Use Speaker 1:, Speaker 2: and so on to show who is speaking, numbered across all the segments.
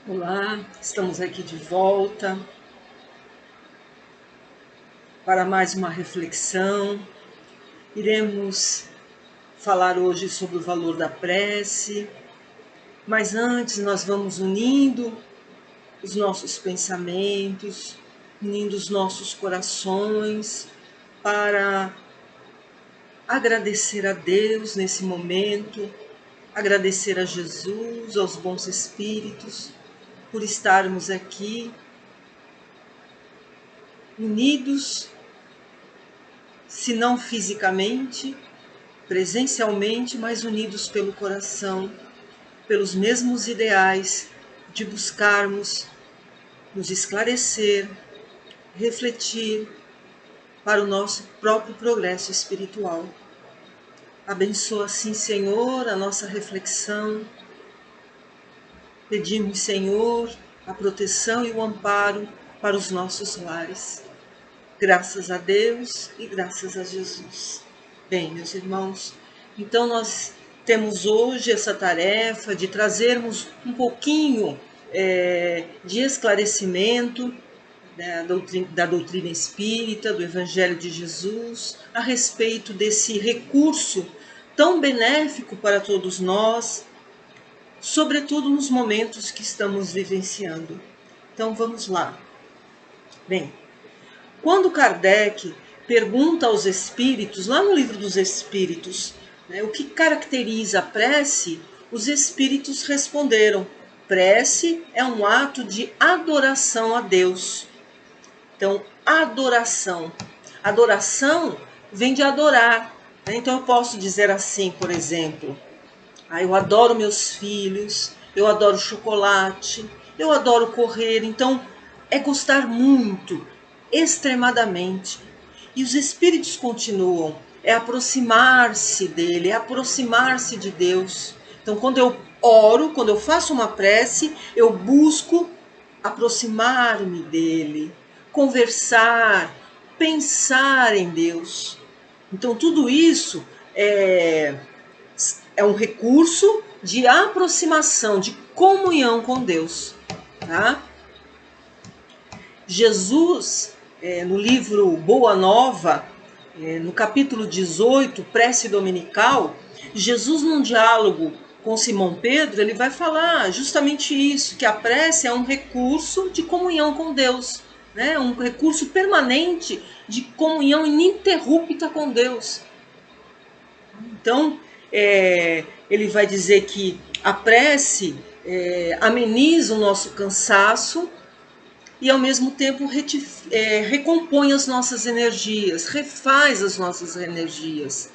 Speaker 1: Olá, estamos aqui de volta para mais uma reflexão. Iremos falar hoje sobre o valor da prece, mas antes nós vamos unindo os nossos pensamentos, unindo os nossos corações para agradecer a Deus nesse momento, agradecer a Jesus, aos bons espíritos, por estarmos aqui unidos, se não fisicamente, presencialmente, mas unidos pelo coração, pelos mesmos ideais de buscarmos nos esclarecer, refletir para o nosso próprio progresso espiritual. Abençoa assim, Senhor, a nossa reflexão. Pedimos, Senhor, a proteção e o amparo para os nossos lares. Graças a Deus e graças a Jesus. Bem, meus irmãos, então nós temos hoje essa tarefa de trazermos um pouquinho de esclarecimento, né, da doutrina espírita, do Evangelho de Jesus, a respeito desse recurso tão benéfico para todos nós, sobretudo nos momentos que estamos vivenciando. Então vamos lá. Bem, quando Kardec pergunta aos espíritos, lá no Livro dos Espíritos, né, o que caracteriza a prece, os espíritos responderam: prece é um ato de adoração a Deus. Então, adoração. Adoração vem de adorar. Né? Então, eu posso dizer assim, por exemplo: eu adoro meus filhos, eu adoro chocolate, eu adoro correr. Então, é gostar muito, extremadamente. E os espíritos continuam, é aproximar-se dele, é aproximar-se de Deus. Então, quando eu oro, quando eu faço uma prece, eu busco aproximar-me dele, conversar, pensar em Deus. Então, tudo isso é um recurso de aproximação, de comunhão com Deus. Tá? Jesus, no livro Boa Nova, no capítulo 18, Prece Dominical, Jesus, num diálogo com Simão Pedro, ele vai falar justamente isso, que a prece é um recurso de comunhão com Deus, né? Um recurso permanente de comunhão ininterrupta com Deus. Então, ele vai dizer que a prece ameniza o nosso cansaço e, ao mesmo tempo, recompõe as nossas energias, refaz as nossas energias.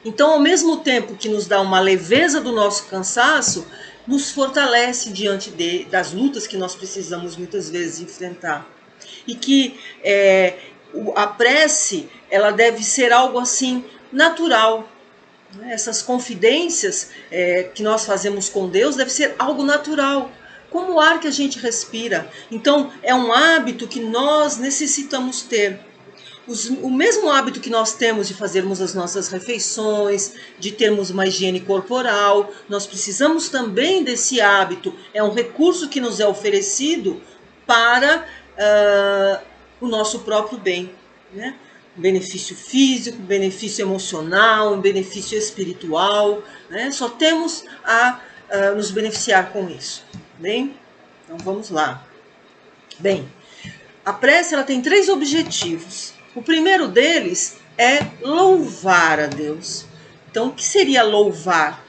Speaker 1: Então, ao mesmo tempo que nos dá uma leveza do nosso cansaço, nos fortalece diante das lutas que nós precisamos muitas vezes enfrentar. E que a prece, ela deve ser algo assim natural. Essas confidências que nós fazemos com Deus deve ser algo natural, como o ar que a gente respira. Então, é um hábito que nós necessitamos ter. O mesmo hábito que nós temos de fazermos as nossas refeições, de termos uma higiene corporal, nós precisamos também desse hábito. É um recurso que nos é oferecido para o nosso próprio bem, né? Um benefício físico, um benefício emocional, um benefício espiritual, né? Só temos a nos beneficiar com isso. Bem, então vamos lá. Bem, a prece ela tem 3 objetivos. O primeiro deles é louvar a Deus. Então, o que seria louvar?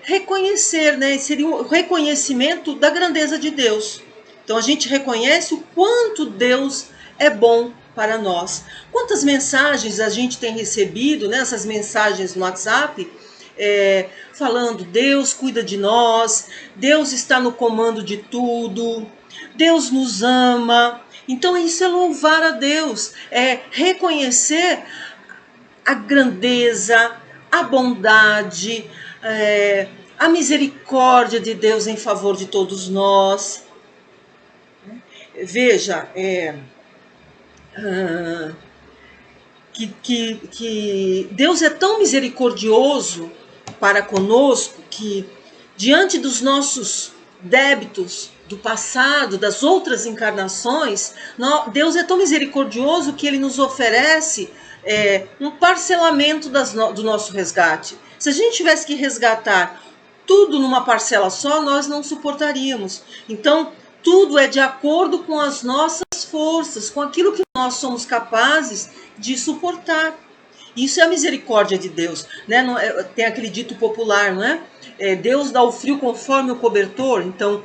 Speaker 1: Reconhecer, né? Seria o reconhecimento da grandeza de Deus. Então, a gente reconhece o quanto Deus é bom para nós. Quantas mensagens a gente tem recebido, né? Essas mensagens no WhatsApp, falando: Deus cuida de nós, Deus está no comando de tudo, Deus nos ama. Então, isso é louvar a Deus, é reconhecer a grandeza, a bondade, a misericórdia de Deus em favor de todos nós. Veja, que Deus é tão misericordioso para conosco que, diante dos nossos débitos do passado, das outras encarnações, Deus é tão misericordioso que ele nos oferece um parcelamento do nosso resgate. Se a gente tivesse que resgatar tudo numa parcela só, nós não suportaríamos. Então, tudo é de acordo com as nossas forças, com aquilo que nós somos capazes de suportar. Isso é a misericórdia de Deus, né? Tem aquele dito popular, não é? Deus dá o frio conforme o cobertor. Então,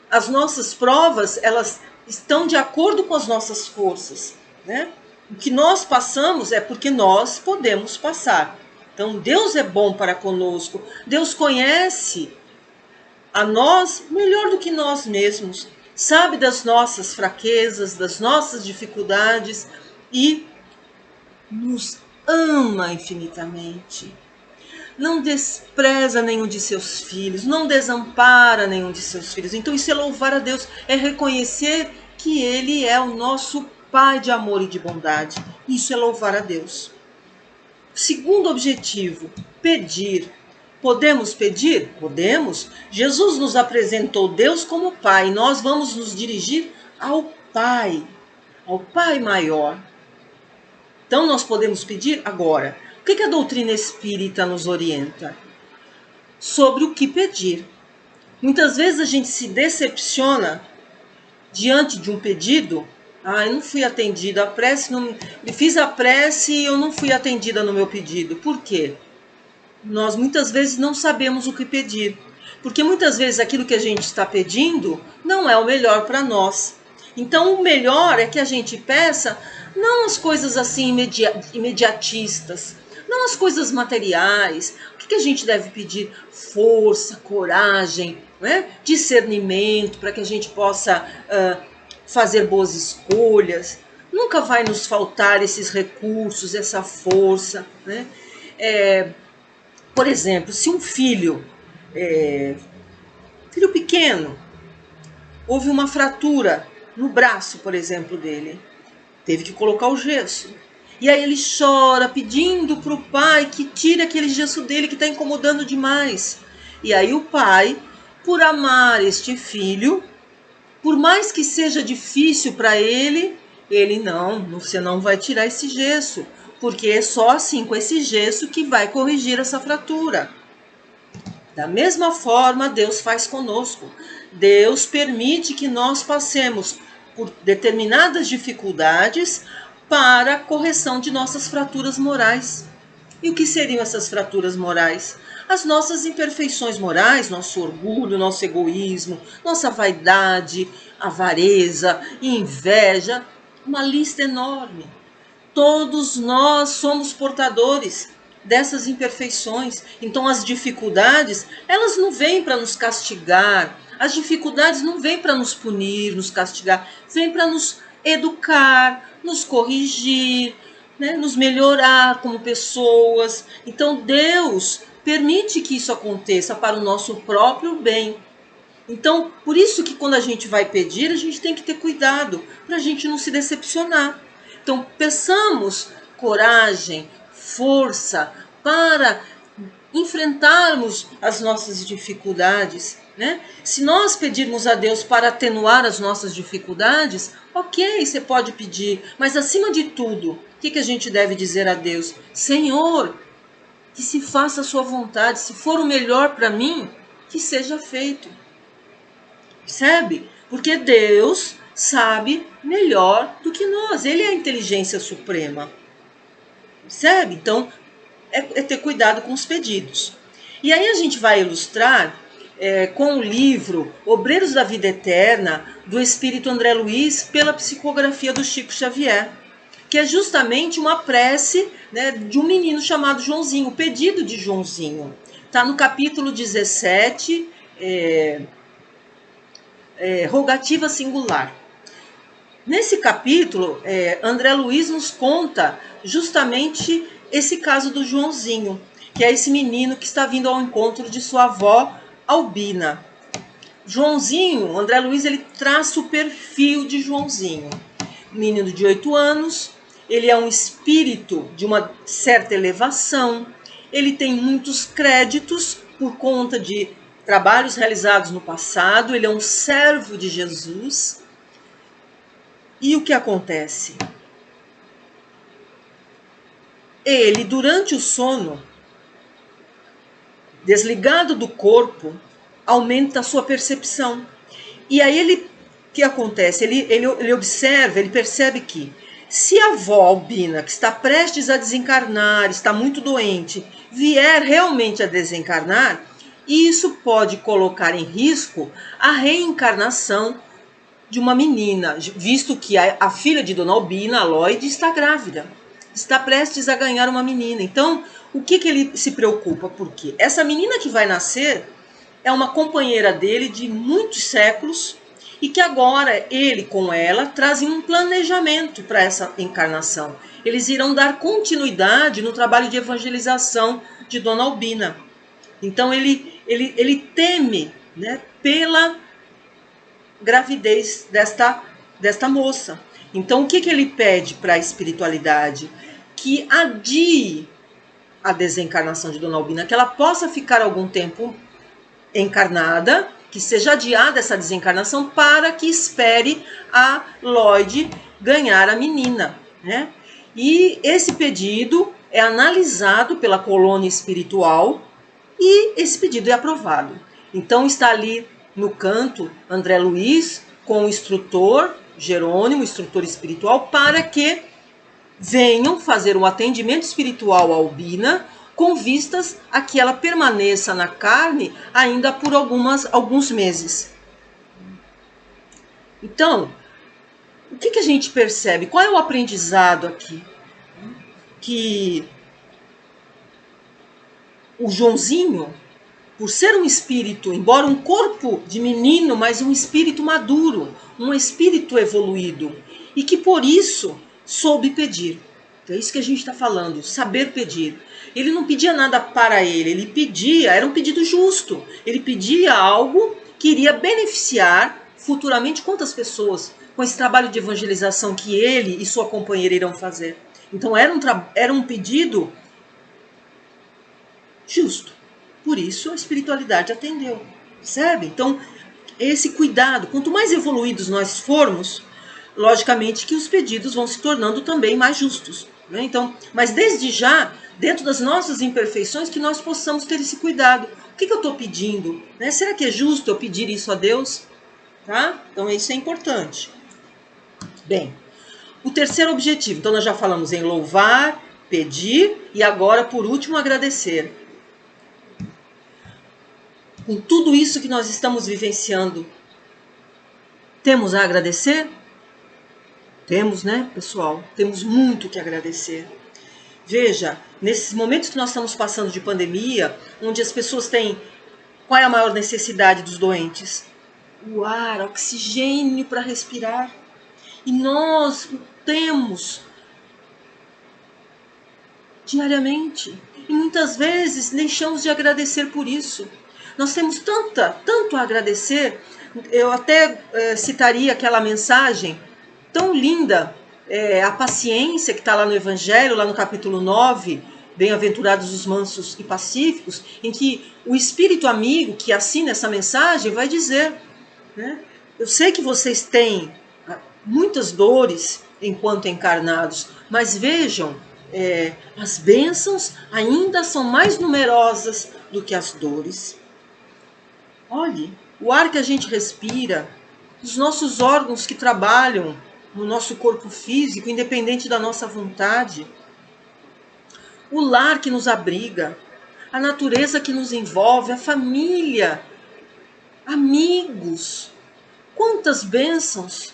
Speaker 1: as nossas provas, elas estão de acordo com as nossas forças, né? O que nós passamos é porque nós podemos passar. Então, Deus é bom para conosco. Deus conhece a nós melhor do que nós mesmos. Sabe das nossas fraquezas, das nossas dificuldades e nos ama infinitamente. Não despreza nenhum de seus filhos, não desampara nenhum de seus filhos. Então isso é louvar a Deus, é reconhecer que Ele é o nosso Pai de amor e de bondade. Isso é louvar a Deus. Segundo objetivo, pedir. Podemos pedir? Podemos. Jesus nos apresentou Deus como Pai. Nós vamos nos dirigir ao Pai maior. Então nós podemos pedir agora. O que a doutrina espírita nos orienta? Sobre o que pedir. Muitas vezes a gente se decepciona diante de um pedido. Eu não fui atendida, fiz a prece e eu não fui atendida no meu pedido. Por quê? Nós muitas vezes não sabemos o que pedir. Porque muitas vezes aquilo que a gente está pedindo não é o melhor para nós. Então o melhor é que a gente peça não as coisas assim imediatistas, não as coisas materiais. O que a gente deve pedir? Força, coragem, né? Discernimento para que a gente possa fazer boas escolhas. Nunca vai nos faltar esses recursos, essa força, né? Por exemplo, se um filho pequeno, houve uma fratura no braço, por exemplo, dele, teve que colocar o gesso. E aí ele chora pedindo para o pai que tire aquele gesso dele que está incomodando demais. E aí o pai, por amar este filho, por mais que seja difícil para ele, você não vai tirar esse gesso, porque é só assim, com esse gesso, que vai corrigir essa fratura. Da mesma forma, Deus faz conosco. Deus permite que nós passemos por determinadas dificuldades para a correção de nossas fraturas morais. E o que seriam essas fraturas morais? As nossas imperfeições morais, nosso orgulho, nosso egoísmo, nossa vaidade, avareza, inveja, uma lista enorme. Todos nós somos portadores dessas imperfeições. Então as dificuldades, elas não vêm para nos castigar. As dificuldades não vêm para nos punir, nos castigar. Vêm para nos educar, nos corrigir, né? Nos melhorar como pessoas. Então Deus permite que isso aconteça para o nosso próprio bem. Então, por isso que quando a gente vai pedir, a gente tem que ter cuidado para a gente não se decepcionar. Então, peçamos coragem, força para enfrentarmos as nossas dificuldades, né? Se nós pedirmos a Deus para atenuar as nossas dificuldades, ok, você pode pedir, mas acima de tudo, o que a gente deve dizer a Deus? Senhor, que se faça a sua vontade, se for o melhor para mim, que seja feito. Percebe? Porque Deus sabe melhor do que nós. Ele é a inteligência suprema. Percebe? Então, é ter cuidado com os pedidos. E aí a gente vai ilustrar com o livro Obreiros da Vida Eterna, do Espírito André Luiz, pela psicografia do Chico Xavier, que é justamente uma prece, né, de um menino chamado Joãozinho, o pedido de Joãozinho. Está no capítulo 17, rogativa singular. Nesse capítulo, André Luiz nos conta justamente esse caso do Joãozinho, que é esse menino que está vindo ao encontro de sua avó Albina. Joãozinho, André Luiz, ele traça o perfil de Joãozinho. Menino de 8 anos, ele é um espírito de uma certa elevação, ele tem muitos créditos por conta de trabalhos realizados no passado, ele é um servo de Jesus. E o que acontece? Ele, durante o sono, desligado do corpo, aumenta a sua percepção. E aí o que acontece? Ele observa, ele percebe que se a avó Albina, que está prestes a desencarnar, está muito doente, vier realmente a desencarnar, isso pode colocar em risco a reencarnação de uma menina, visto que a filha de Dona Albina, a Lloyd, está grávida, está prestes a ganhar uma menina. Então, o que ele se preocupa? Porque essa menina que vai nascer é uma companheira dele de muitos séculos e que agora ele com ela trazem um planejamento para essa encarnação. Eles irão dar continuidade no trabalho de evangelização de Dona Albina. Então ele teme, né, pela gravidez desta moça. Então o que ele pede para a espiritualidade? Que adie a desencarnação de Dona Albina, que ela possa ficar algum tempo encarnada, que seja adiada essa desencarnação para que espere a Lloyd ganhar a menina, né? E esse pedido é analisado pela colônia espiritual e esse pedido é aprovado. Então está ali no canto André Luiz com o instrutor Jerônimo, instrutor espiritual, para que venham fazer um atendimento espiritual à Albina com vistas a que ela permaneça na carne ainda por alguns meses. Então, o que a gente percebe? Qual é o aprendizado aqui? Que o Joãozinho, por ser um espírito, embora um corpo de menino, mas um espírito maduro, um espírito evoluído, e que por isso soube pedir. Então é isso que a gente está falando, saber pedir. Ele não pedia nada para ele pedia, era um pedido justo. Ele pedia algo que iria beneficiar futuramente quantas pessoas com esse trabalho de evangelização que ele e sua companheira irão fazer. Então era um pedido justo. Por isso a espiritualidade atendeu. Percebe? Então esse cuidado, quanto mais evoluídos nós formos, logicamente que os pedidos vão se tornando também mais justos. Né? Então, mas desde já, dentro das nossas imperfeições, que nós possamos ter esse cuidado. O que eu estou pedindo? Né? Será que é justo eu pedir isso a Deus? Tá? Então isso é importante. Bem, o terceiro objetivo. Então nós já falamos em louvar, pedir e agora, por último, agradecer. Com tudo isso que nós estamos vivenciando, temos a agradecer? Temos, né, pessoal? Temos muito que agradecer. Veja, nesses momentos que nós estamos passando de pandemia, onde as pessoas têm... Qual é a maior necessidade dos doentes? O ar, oxigênio para respirar. E nós temos diariamente. E muitas vezes deixamos de agradecer por isso. Nós temos tanto a agradecer. Eu até citaria aquela mensagem tão linda, a paciência que está lá no Evangelho, lá no capítulo 9, Bem-aventurados os mansos e pacíficos, em que o Espírito amigo que assina essa mensagem vai dizer, né? Eu sei que vocês têm muitas dores enquanto encarnados, mas vejam, as bênçãos ainda são mais numerosas do que as dores. Olhe, o ar que a gente respira, os nossos órgãos que trabalham no nosso corpo físico, independente da nossa vontade, o lar que nos abriga, a natureza que nos envolve, a família, amigos, quantas bênçãos,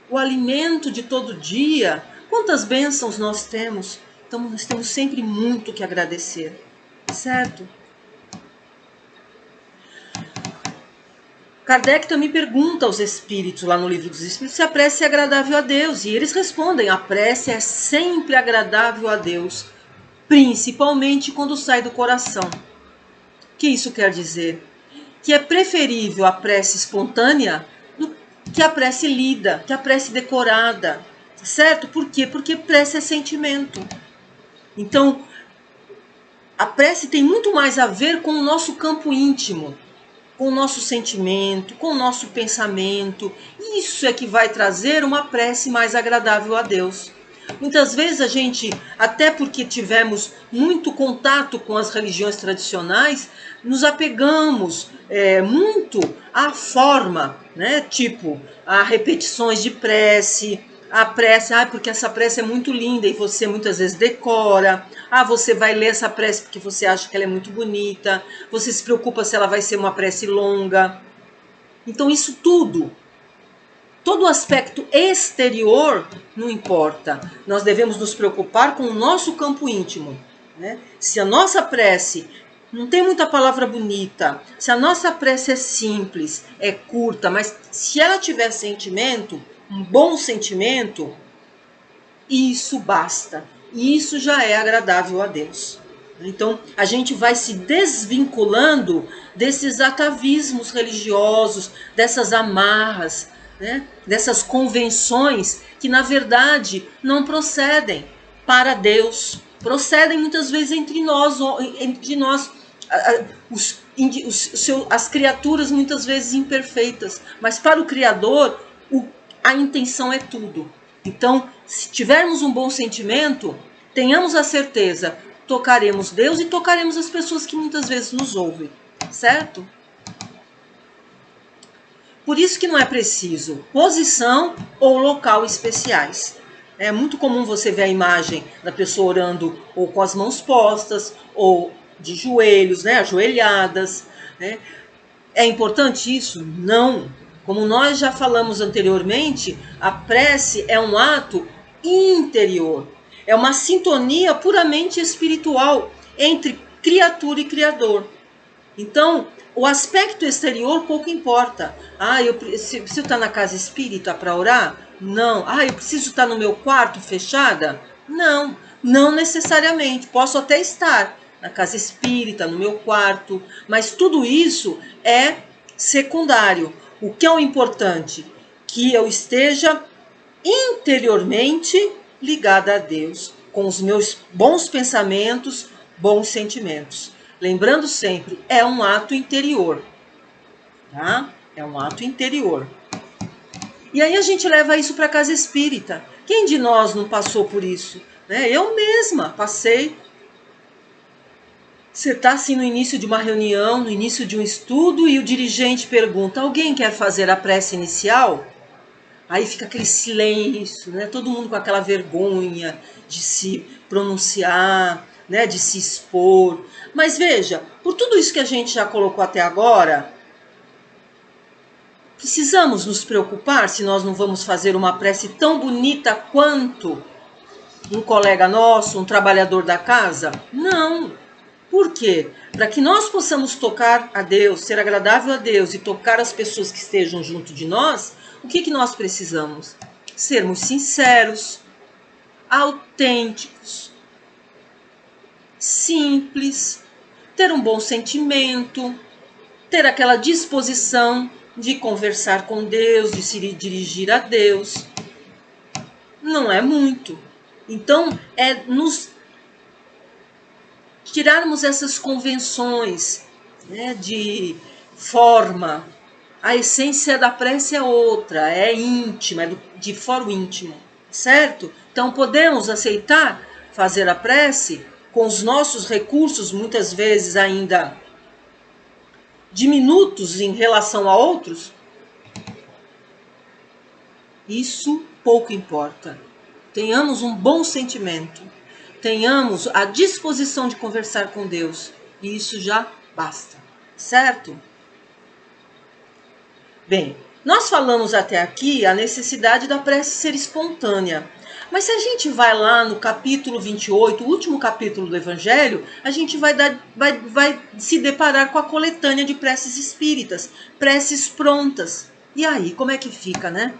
Speaker 1: o alimento de todo dia, quantas bênçãos nós temos. Então nós temos sempre muito que agradecer, certo? Kardec também pergunta aos espíritos, lá no Livro dos Espíritos, se a prece é agradável a Deus. E eles respondem, a prece é sempre agradável a Deus, principalmente quando sai do coração. O que isso quer dizer? Que é preferível a prece espontânea do que a prece lida, que a prece decorada. Certo? Por quê? Porque prece é sentimento. Então, a prece tem muito mais a ver com o nosso campo íntimo. com o nosso sentimento, com o nosso pensamento. Isso é que vai trazer uma prece mais agradável a Deus. Muitas vezes a gente, até porque tivemos muito contato com as religiões tradicionais, nos apegamos muito à forma, né? Tipo, a repetições de prece, a prece, porque essa prece é muito linda e você muitas vezes decora. Você vai ler essa prece porque você acha que ela é muito bonita, você se preocupa se ela vai ser uma prece longa. Então isso tudo, todo o aspecto exterior não importa. Nós devemos nos preocupar com o nosso campo íntimo, né? Se a nossa prece não tem muita palavra bonita, se a nossa prece é simples, é curta, mas se ela tiver sentimento, um bom sentimento, isso basta. E isso já é agradável a Deus. Então, a gente vai se desvinculando desses atavismos religiosos, dessas amarras, né? Dessas convenções que, na verdade, não procedem para Deus. Procedem muitas vezes entre nós as criaturas muitas vezes imperfeitas. Mas para o Criador, a intenção é tudo. Então, se tivermos um bom sentimento, tenhamos a certeza, tocaremos Deus e tocaremos as pessoas que muitas vezes nos ouvem, certo? Por isso que não é preciso posição ou local especiais. É muito comum você ver a imagem da pessoa orando ou com as mãos postas ou de joelhos, né, ajoelhadas, né? É importante isso? Não. Como nós já falamos anteriormente, a prece é um ato interior. É uma sintonia puramente espiritual entre criatura e criador. Então, o aspecto exterior pouco importa. Eu preciso estar na casa espírita para orar? Não. Eu preciso estar no meu quarto fechada? Não, não necessariamente. Posso até estar na casa espírita, no meu quarto, mas tudo isso é secundário. O que é o importante? Que eu esteja interiormente ligada a Deus, com os meus bons pensamentos, bons sentimentos. Lembrando sempre, é um ato interior, tá? É um ato interior. E aí a gente leva isso para a casa espírita. Quem de nós não passou por isso? Né? Eu mesma passei. Você está assim no início de uma reunião, no início de um estudo, e o dirigente pergunta: alguém quer fazer a prece inicial? Aí fica aquele silêncio, né? Todo mundo com aquela vergonha de se pronunciar, né? De se expor. Mas veja, por tudo isso que a gente já colocou até agora, precisamos nos preocupar se nós não vamos fazer uma prece tão bonita quanto um colega nosso, um trabalhador da casa? Não. Por quê? Para que nós possamos tocar a Deus, ser agradável a Deus e tocar as pessoas que estejam junto de nós, o que nós precisamos? Sermos sinceros, autênticos, simples, ter um bom sentimento, ter aquela disposição de conversar com Deus, de se dirigir a Deus. Não é muito. Então, é nos tirarmos essas convenções, né, de forma. A essência da prece é outra, é íntima, é de foro íntimo, certo? Então podemos aceitar fazer a prece com os nossos recursos, muitas vezes ainda diminutos em relação a outros? Isso pouco importa. Tenhamos um bom sentimento. Tenhamos a disposição de conversar com Deus. E isso já basta, certo? Bem, nós falamos até aqui a necessidade da prece ser espontânea. Mas se a gente vai lá no capítulo 28, o último capítulo do Evangelho, a gente vai se deparar com a coletânea de preces espíritas, preces prontas. E aí, como é que fica, né?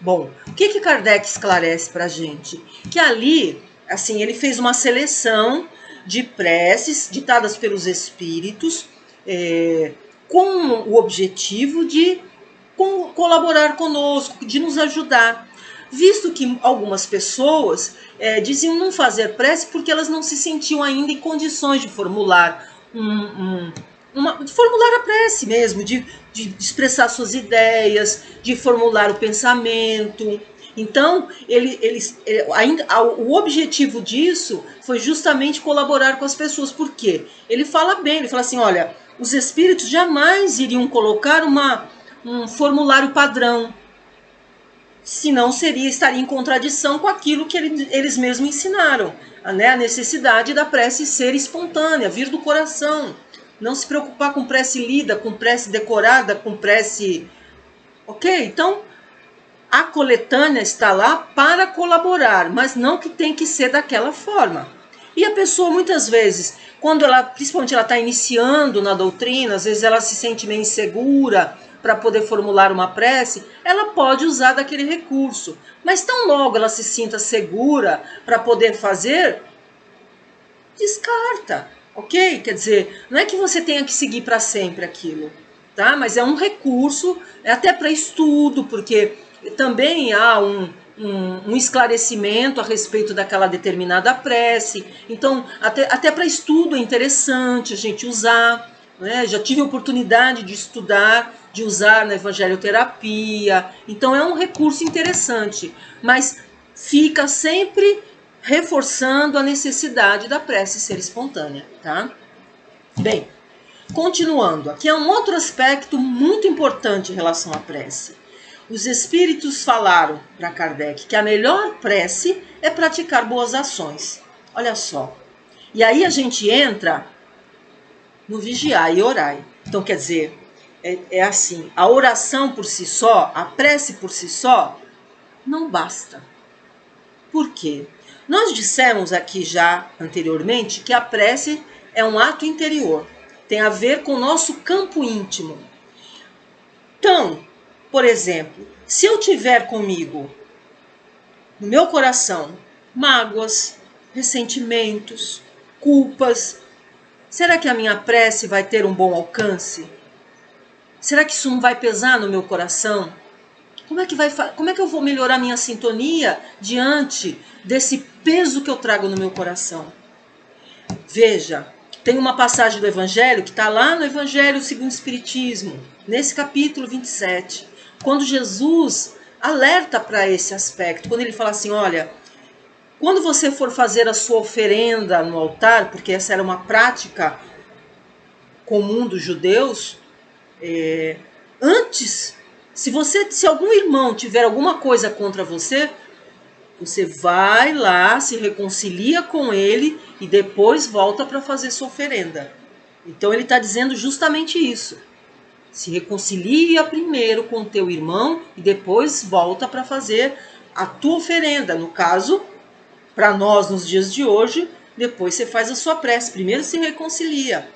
Speaker 1: Bom, o que Kardec esclarece para a gente? Que ali, assim, ele fez uma seleção de preces ditadas pelos espíritos, com o objetivo de colaborar conosco, de nos ajudar. Visto que algumas pessoas diziam não fazer prece porque elas não se sentiam ainda em condições de formular de formular a prece mesmo, de expressar suas ideias, de formular o pensamento. Então, o objetivo disso foi justamente colaborar com as pessoas. Por quê? Ele fala bem, ele fala assim, olha, os espíritos jamais iriam colocar um formulário padrão, senão estaria em contradição com aquilo que eles mesmos ensinaram, né? A necessidade da prece ser espontânea, vir do coração. Não se preocupar com prece lida, com prece decorada, com prece... Ok? Então, a coletânea está lá para colaborar, mas não que tem que ser daquela forma. E a pessoa, muitas vezes, quando principalmente ela está iniciando na doutrina, às vezes ela se sente meio insegura para poder formular uma prece, ela pode usar daquele recurso. Mas tão logo ela se sinta segura para poder fazer, descarta. Ok? Quer dizer, não é que você tenha que seguir para sempre aquilo, tá? Mas é um recurso, é até para estudo, porque também há um esclarecimento a respeito daquela determinada prece. Então, até para estudo é interessante a gente usar, né? Já tive a oportunidade de estudar, de usar na evangelioterapia. Então, é um recurso interessante, mas fica sempre reforçando a necessidade da prece ser espontânea, tá? Bem, continuando, aqui é um outro aspecto muito importante em relação à prece. Os espíritos falaram para Kardec que a melhor prece é praticar boas ações. Olha só. E aí a gente entra no vigiar e orai. Então, quer dizer, é assim, a oração por si só, a prece por si só, não basta. Por quê? Nós dissemos aqui já anteriormente que a prece é um ato interior, tem a ver com o nosso campo íntimo. Então, por exemplo, se eu tiver comigo, no meu coração, mágoas, ressentimentos, culpas, será que a minha prece vai ter um bom alcance? Será que isso não vai pesar no meu coração? Como é que eu vou melhorar minha sintonia diante desse peso que eu trago no meu coração? Veja, tem uma passagem do Evangelho que está lá no Evangelho segundo o Espiritismo, nesse capítulo 27, quando Jesus alerta para esse aspecto, quando ele fala assim, olha, quando você for fazer a sua oferenda no altar, porque essa era uma prática comum dos judeus, antes, se algum irmão tiver alguma coisa contra você, você vai lá, se reconcilia com ele e depois volta para fazer sua oferenda. Então ele está dizendo justamente isso. Se reconcilia primeiro com teu irmão e depois volta para fazer a tua oferenda. No caso, para nós nos dias de hoje, depois você faz a sua prece. Primeiro se reconcilia.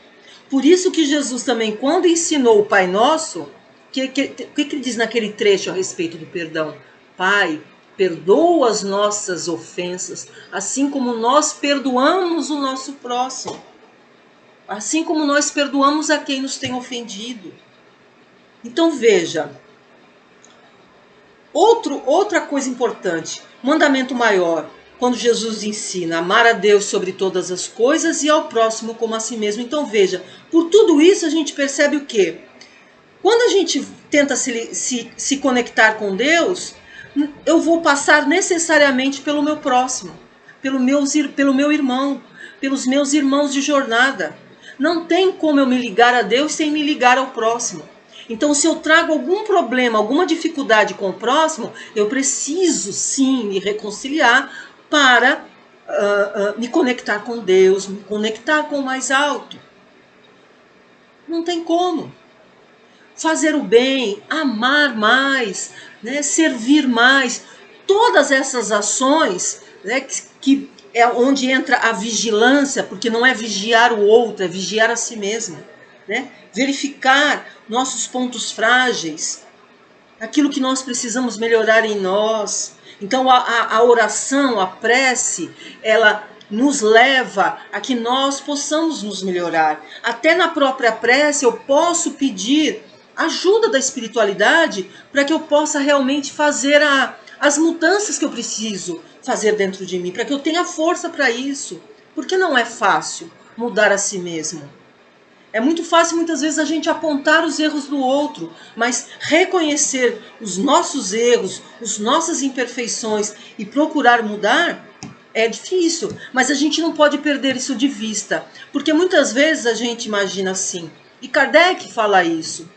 Speaker 1: Por isso que Jesus também, quando ensinou o Pai Nosso, o que ele diz naquele trecho a respeito do perdão? Pai, perdoa as nossas ofensas, assim como nós perdoamos o nosso próximo. Assim como nós perdoamos a quem nos tem ofendido. Então veja, outra coisa importante, mandamento maior, quando Jesus ensina amar a Deus sobre todas as coisas e ao próximo como a si mesmo. Então veja, por tudo isso a gente percebe o quê? Quando a gente tenta se conectar com Deus, eu vou passar necessariamente pelo meu próximo, pelo meu irmão, pelos meus irmãos de jornada. Não tem como eu me ligar a Deus sem me ligar ao próximo. Então, se eu trago algum problema, alguma dificuldade com o próximo, eu preciso sim me reconciliar para me conectar com Deus, me conectar com o mais alto. Não tem como. Fazer o bem, amar mais, né, servir mais, todas essas ações, né, que é onde entra a vigilância, porque não é vigiar o outro, é vigiar a si mesmo, né? Verificar nossos pontos frágeis, aquilo que nós precisamos melhorar em nós. Então a oração, a prece, ela nos leva a que nós possamos nos melhorar. Até na própria prece eu posso pedir ajuda da espiritualidade para que eu possa realmente fazer as mudanças que eu preciso fazer dentro de mim, para que eu tenha força para isso. Porque não é fácil mudar a si mesmo. É muito fácil muitas vezes a gente apontar os erros do outro, mas reconhecer os nossos erros, as nossas imperfeições e procurar mudar é difícil, mas a gente não pode perder isso de vista, porque muitas vezes a gente imagina assim, e Kardec fala isso,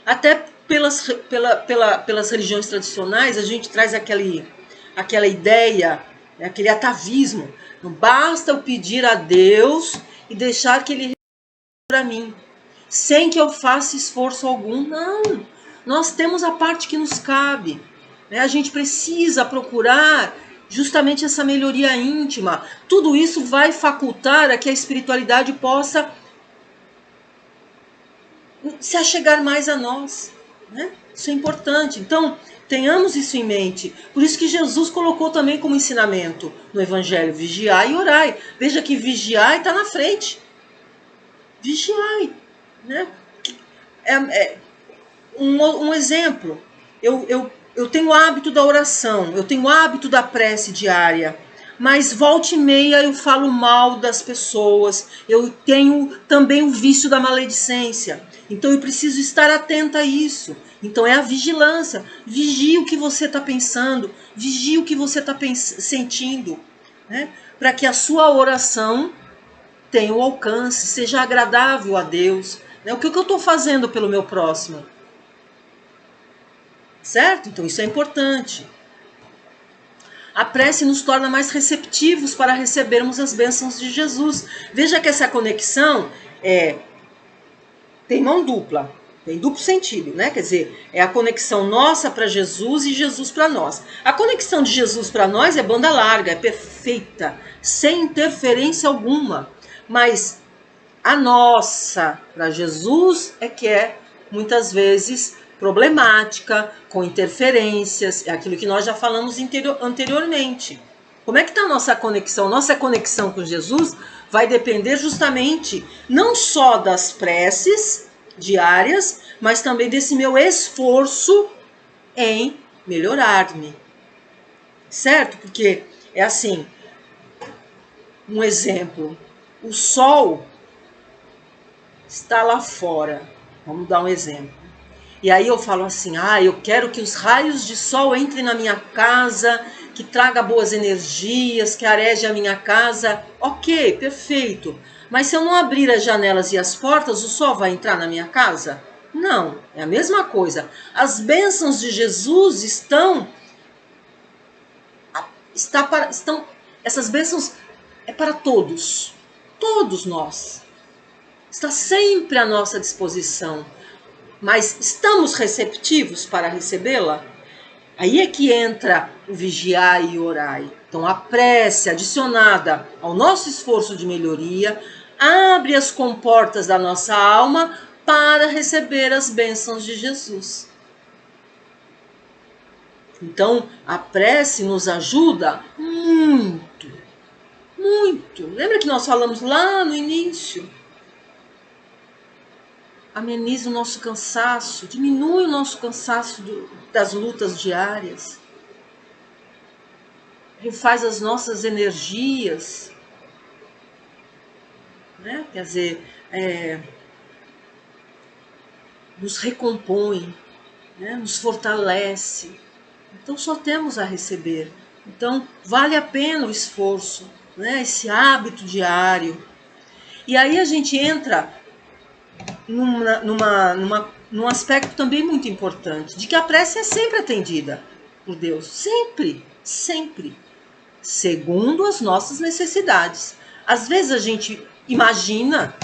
Speaker 1: até pelas religiões tradicionais, a gente traz aquela ideia, aquele atavismo, não basta eu pedir a Deus e deixar que Ele para mim, sem que eu faça esforço algum. Não, nós temos a parte que nos cabe. Né? A gente precisa procurar justamente essa melhoria íntima. Tudo isso vai facultar a que a espiritualidade possa se achegar mais a nós. Né? Isso é importante. Então, tenhamos isso em mente. Por isso que Jesus colocou também como ensinamento no Evangelho, vigiai e orai. Veja que vigiai está na frente. Vigiai. Né? Um exemplo, eu tenho o hábito da oração, eu tenho o hábito da prece diária, mas volta e meia eu falo mal das pessoas, eu tenho também o vício da maledicência, então eu preciso estar atenta a isso. Então é a vigilância, vigie o que você está pensando, vigie o que você está sentindo, né? Para que a sua oração tenha o alcance, seja agradável a Deus. Né? O que eu estou fazendo pelo meu próximo? Certo? Então isso é importante. A prece nos torna mais receptivos para recebermos as bênçãos de Jesus. Veja que essa conexão tem mão dupla, tem duplo sentido, né? Quer dizer, é a conexão nossa para Jesus e Jesus para nós. A conexão de Jesus para nós é banda larga, é perfeita, sem interferência alguma. Mas a nossa para Jesus é que é muitas vezes problemática, com interferências, é aquilo que nós já falamos anteriormente. Como é que está a nossa conexão? Nossa conexão com Jesus vai depender justamente não só das preces diárias, mas também desse meu esforço em melhorar-me. Certo? Porque é assim, um exemplo, o sol está lá fora, vamos dar um exemplo. E aí eu falo assim, eu quero que os raios de sol entrem na minha casa, que traga boas energias, que areje a minha casa. Ok, perfeito. Mas se eu não abrir as janelas e as portas, o sol vai entrar na minha casa? Não, é a mesma coisa. As bênçãos de Jesus essas bênçãos é para todos, todos nós. Está sempre à nossa disposição. Mas estamos receptivos para recebê-la? Aí é que entra o vigiar e orai. Então a prece adicionada ao nosso esforço de melhoria abre as comportas da nossa alma para receber as bênçãos de Jesus. Então a prece nos ajuda muito, muito. Lembra que nós falamos lá no início? Ameniza o nosso cansaço, diminui o nosso cansaço das lutas diárias, refaz as nossas energias, né? Quer dizer, nos recompõe, né? Nos fortalece. Então só temos a receber. Então vale a pena o esforço, né? Esse hábito diário. E aí a gente entra num aspecto também muito importante, de que a prece é sempre atendida por Deus, sempre, sempre, segundo as nossas necessidades. Às vezes a gente imagina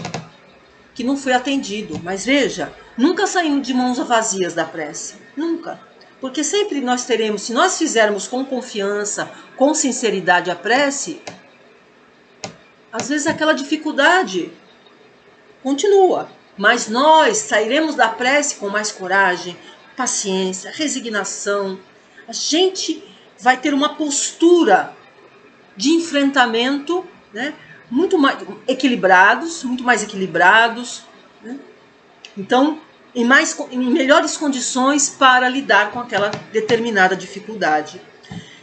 Speaker 1: que não foi atendido, mas veja, nunca saímos de mãos vazias da prece, nunca. Porque sempre nós teremos, se nós fizermos com confiança, com sinceridade a prece, às vezes aquela dificuldade continua. Mas nós sairemos da prece com mais coragem, paciência, resignação. A gente vai ter uma postura de enfrentamento, né, muito mais equilibrados. Né? Então, em melhores condições para lidar com aquela determinada dificuldade.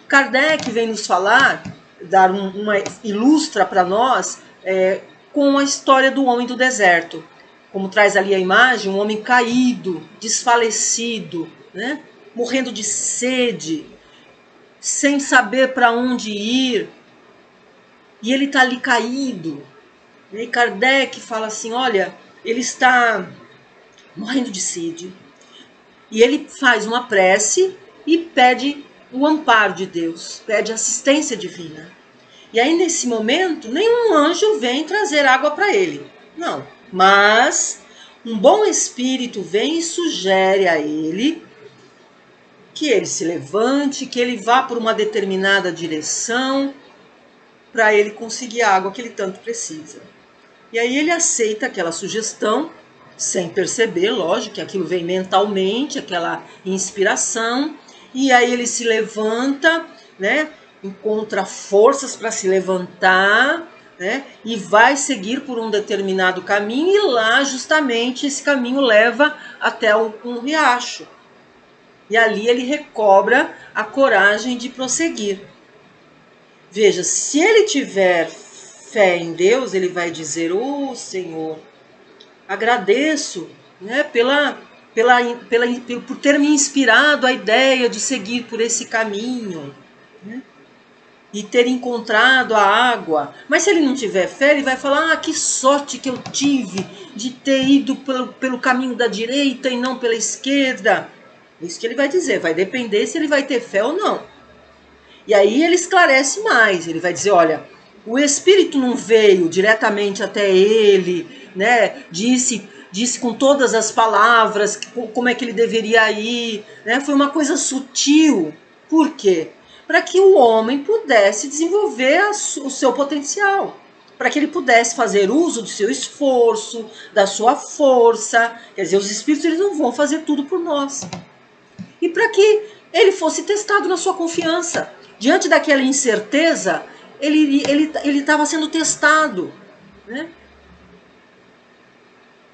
Speaker 1: Kardec vem nos falar, ilustra para nós com a história do homem do deserto. Como traz ali a imagem, um homem caído, desfalecido, né? Morrendo de sede, sem saber para onde ir. E ele está ali caído. E Kardec fala assim, olha, ele está morrendo de sede. E ele faz uma prece e pede o amparo de Deus, pede assistência divina. E aí, nesse momento, nenhum anjo vem trazer água para ele. Não. Mas um bom espírito vem e sugere a ele que ele se levante, que ele vá por uma determinada direção para ele conseguir a água que ele tanto precisa. E aí ele aceita aquela sugestão, sem perceber, lógico, que aquilo vem mentalmente, aquela inspiração, e aí ele se levanta, né? Encontra forças para se levantar, né? E vai seguir por um determinado caminho, e lá justamente esse caminho leva até um riacho. E ali ele recobra a coragem de prosseguir. Veja, se ele tiver fé em Deus, ele vai dizer, Senhor, agradeço, né, por ter me inspirado a ideia de seguir por esse caminho, né, e ter encontrado a água. Mas se ele não tiver fé, ele vai falar, que sorte que eu tive de ter ido pelo caminho da direita e não pela esquerda. Isso que ele vai dizer, vai depender se ele vai ter fé ou não. E aí ele esclarece mais, ele vai dizer, olha, o Espírito não veio diretamente até ele, né? Disse com todas as palavras como é que ele deveria ir, né? Foi uma coisa sutil. Por quê? Para que o homem pudesse desenvolver o seu potencial, para que ele pudesse fazer uso do seu esforço, da sua força. Quer dizer, os Espíritos eles não vão fazer tudo por nós. E para que ele fosse testado na sua confiança. Diante daquela incerteza, ele estava sendo testado, né?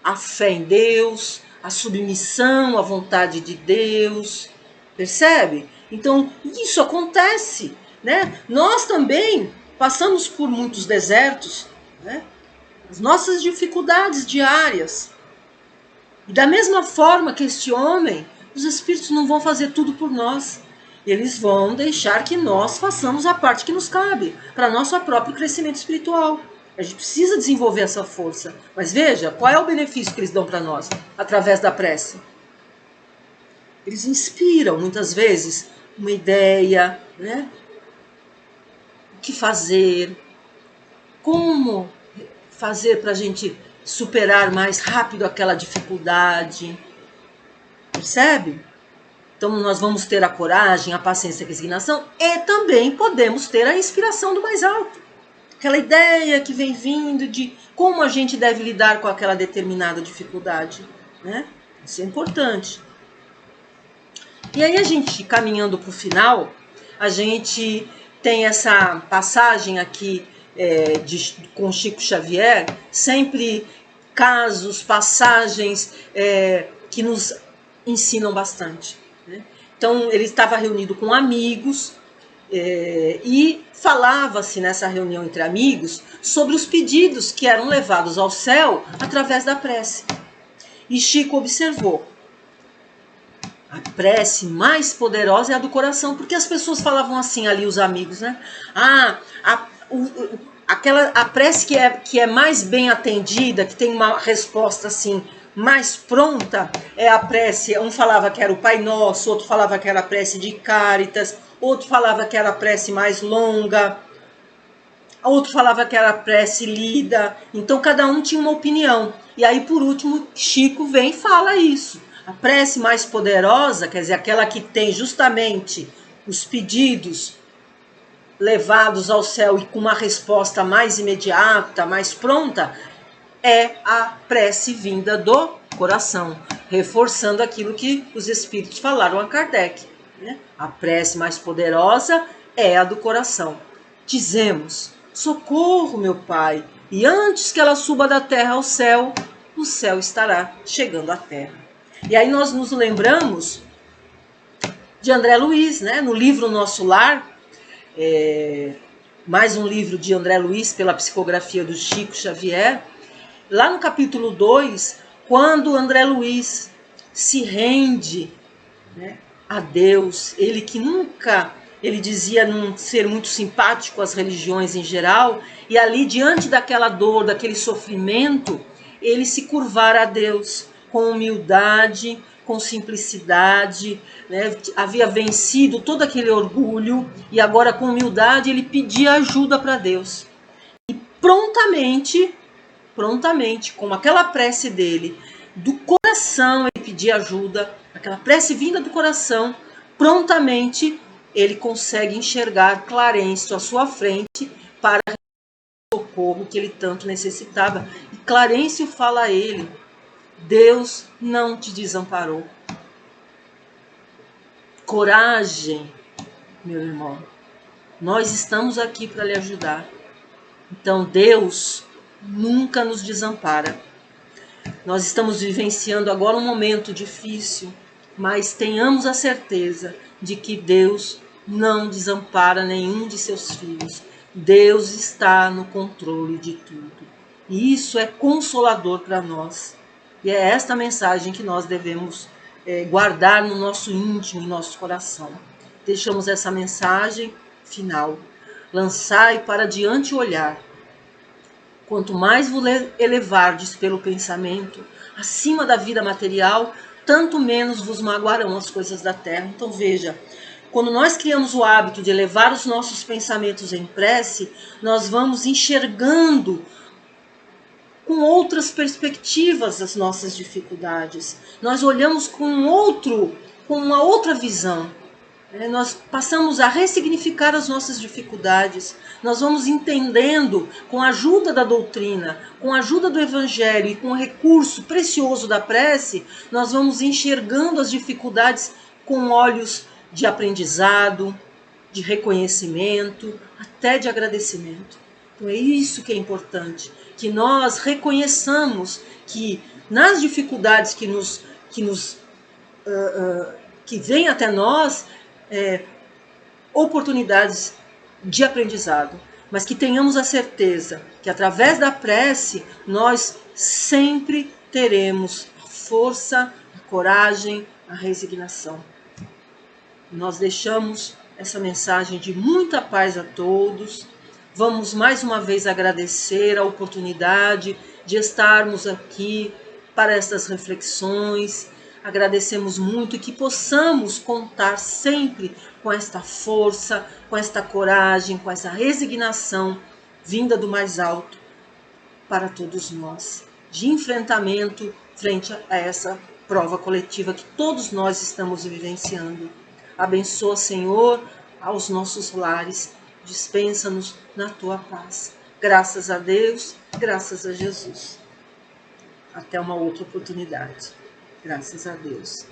Speaker 1: A fé em Deus, a submissão à vontade de Deus, percebe? Então, isso acontece, né? Nós também passamos por muitos desertos, né? As nossas dificuldades diárias. E da mesma forma que este homem, os Espíritos não vão fazer tudo por nós. Eles vão deixar que nós façamos a parte que nos cabe, para nosso próprio crescimento espiritual. A gente precisa desenvolver essa força. Mas veja, qual é o benefício que eles dão para nós? Através da prece. Eles inspiram, muitas vezes, uma ideia, né? O que fazer, como fazer para a gente superar mais rápido aquela dificuldade. Percebe? Então nós vamos ter a coragem, a paciência, a resignação e também podemos ter a inspiração do mais alto. Aquela ideia que vem vindo de como a gente deve lidar com aquela determinada dificuldade, né? Isso é importante. E aí a gente, caminhando para o final, a gente tem essa passagem aqui com Chico Xavier, sempre casos, passagens que nos ensinam bastante. Né? Então ele estava reunido com amigos e falava-se nessa reunião entre amigos sobre os pedidos que eram levados ao céu através da prece. E Chico observou: a prece mais poderosa é a do coração, porque as pessoas falavam assim ali, os amigos, né? A prece que é mais bem atendida, que tem uma resposta assim mais pronta, é a prece. Um falava que era o Pai Nosso, outro falava que era a prece de Cáritas, outro falava que era a prece mais longa, outro falava que era a prece lida. Então cada um tinha uma opinião. E aí por último Chico vem e fala isso. A prece mais poderosa, quer dizer, aquela que tem justamente os pedidos levados ao céu e com uma resposta mais imediata, mais pronta, é a prece vinda do coração, reforçando aquilo que os Espíritos falaram a Kardec. Né? A prece mais poderosa é a do coração. Dizemos: socorro, meu Pai, e antes que ela suba da terra ao céu, o céu estará chegando à terra. E aí nós nos lembramos de André Luiz, né? No livro Nosso Lar, mais um livro de André Luiz, pela psicografia do Chico Xavier. Lá no capítulo 2, quando André Luiz se rende, né, a Deus, ele que nunca, ele dizia não ser muito simpático às religiões em geral, e ali diante daquela dor, daquele sofrimento, ele se curvar a Deus com humildade, com simplicidade, né? Havia vencido todo aquele orgulho e agora com humildade ele pedia ajuda para Deus. E prontamente, com aquela prece dele, do coração ele pedia ajuda, aquela prece vinda do coração, prontamente ele consegue enxergar Clarencio à sua frente para o socorro que ele tanto necessitava. E Clarencio fala a ele: Deus não te desamparou. Coragem, meu irmão. Nós estamos aqui para lhe ajudar. Então Deus nunca nos desampara. Nós estamos vivenciando agora um momento difícil, mas tenhamos a certeza de que Deus não desampara nenhum de seus filhos. Deus está no controle de tudo. E isso é consolador para nós. E é esta mensagem que nós devemos guardar no nosso íntimo, em nosso coração. Deixamos essa mensagem final. Lançai para diante o olhar. Quanto mais vos elevardes pelo pensamento acima da vida material, tanto menos vos magoarão as coisas da terra. Então veja, quando nós criamos o hábito de elevar os nossos pensamentos em prece, nós vamos enxergando com outras perspectivas as nossas dificuldades. Nós olhamos com uma outra visão. Nós passamos a ressignificar as nossas dificuldades. Nós vamos entendendo, com a ajuda da doutrina, com a ajuda do evangelho e com o recurso precioso da prece, nós vamos enxergando as dificuldades com olhos de aprendizado, de reconhecimento, até de agradecimento. Então é isso que é importante, que nós reconheçamos que nas dificuldades que vêm até nós, oportunidades de aprendizado, mas que tenhamos a certeza que através da prece nós sempre teremos a força, a coragem, a resignação. Nós deixamos essa mensagem de muita paz a todos. Vamos mais uma vez agradecer a oportunidade de estarmos aqui para estas reflexões. Agradecemos muito e que possamos contar sempre com esta força, com esta coragem, com essa resignação vinda do mais alto para todos nós, de enfrentamento frente a essa prova coletiva que todos nós estamos vivenciando. Abençoa, Senhor, aos nossos lares, dispensa-nos na tua paz. Graças a Deus, graças a Jesus. Até uma outra oportunidade. Graças a Deus.